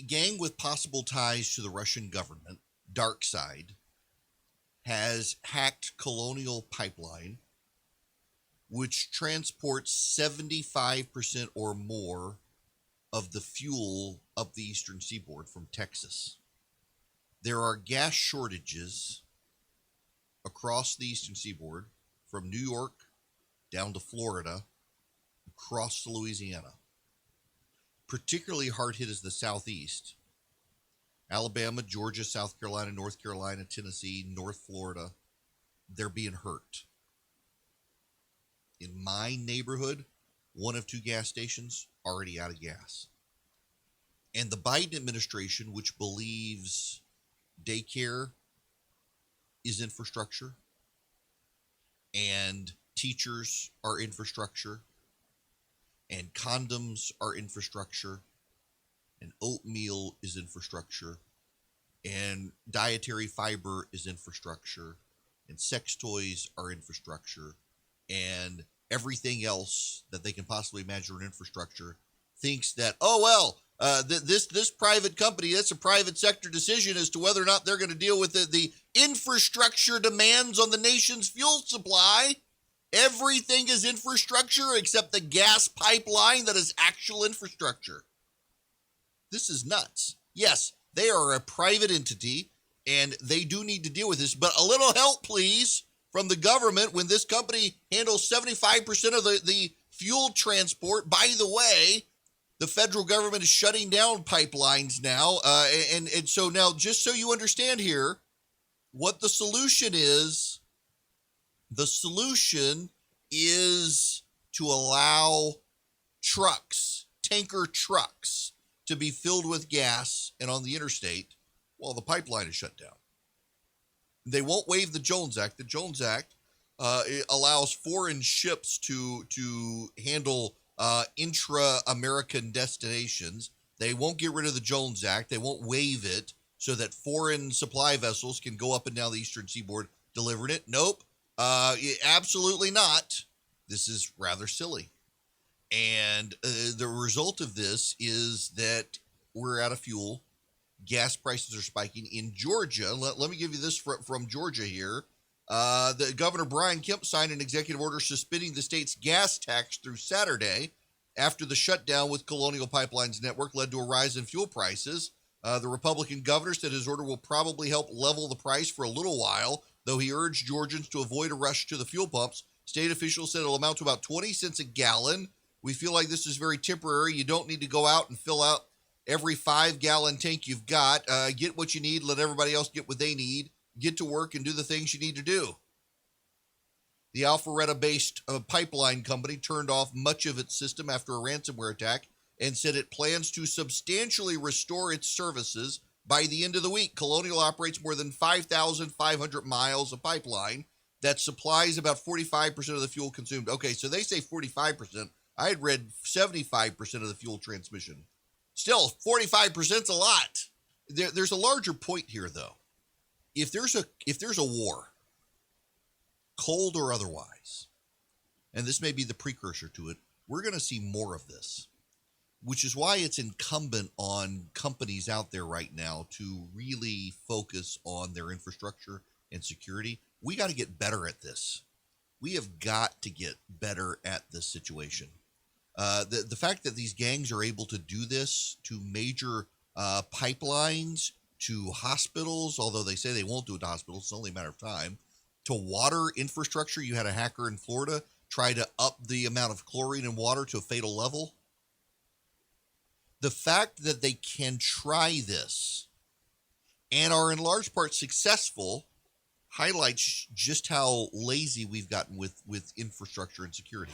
gang with possible ties to the Russian government, Dark Side, has hacked Colonial Pipeline, which transports 75% or more of the fuel up the eastern seaboard from Texas. There are gas shortages across the eastern seaboard from New York down to Florida, across to Louisiana. Particularly hard hit is the southeast. Alabama, Georgia, South Carolina, North Carolina, Tennessee, North Florida, they're being hurt. In my neighborhood, one of two gas stations already out of gas. And the Biden administration, which believes daycare is infrastructure and teachers are infrastructure and condoms are infrastructure and oatmeal is infrastructure and dietary fiber is infrastructure and sex toys are infrastructure and everything else that they can possibly imagine in infrastructure, thinks that, this private company, that's a private sector decision as to whether or not they're going to deal with the infrastructure demands on the nation's fuel supply. Everything is infrastructure except the gas pipeline that is actual infrastructure. This is nuts. Yes, they are a private entity and they do need to deal with this, but a little help, please, from the government when this company handles 75% of the fuel transport. By the way, the federal government is shutting down pipelines now. And so now, just so you understand here, what the solution is to allow trucks, tanker trucks, to be filled with gas and on the interstate while the pipeline is shut down. They won't waive the Jones Act. The Jones Act allows foreign ships to handle intra-American destinations. They won't get rid of the Jones Act. They won't waive it so that foreign supply vessels can go up and down the eastern seaboard delivering it. Nope, absolutely not. This is rather silly. And the result of this is that we're out of fuel. Gas prices are spiking in Georgia. Let me give you this from Georgia here. The Governor Brian Kemp signed an executive order suspending the state's gas tax through Saturday after the shutdown with Colonial Pipelines network led to a rise in fuel prices. The Republican governor said his order will probably help level the price for a little while, though he urged Georgians to avoid a rush to the fuel pumps. State officials said it'll amount to about 20 cents a gallon. We feel like this is very temporary. You don't need to go out and fill out every 5-gallon tank you've got. Get what you need. Let everybody else get what they need. Get to work and do the things you need to do. The Alpharetta-based pipeline company turned off much of its system after a ransomware attack and said it plans to substantially restore its services by the end of the week. Colonial operates more than 5,500 miles of pipeline that supplies about 45% of the fuel consumed. Okay, so they say 45%. I had read 75% of the fuel transmission. Still, 45% is a lot. There's a larger point here, though. If there's a war, cold or otherwise, and this may be the precursor to it, we're going to see more of this, which is why it's incumbent on companies out there right now to really focus on their infrastructure and security. We got to get better at this. We have got to get better at this situation. The fact that these gangs are able to do this to major pipelines, to hospitals, although they say they won't do it to hospitals, it's only a matter of time, to water infrastructure. You had a hacker in Florida try to up the amount of chlorine in water to a fatal level. The fact that they can try this and are in large part successful highlights just how lazy we've gotten with infrastructure and security.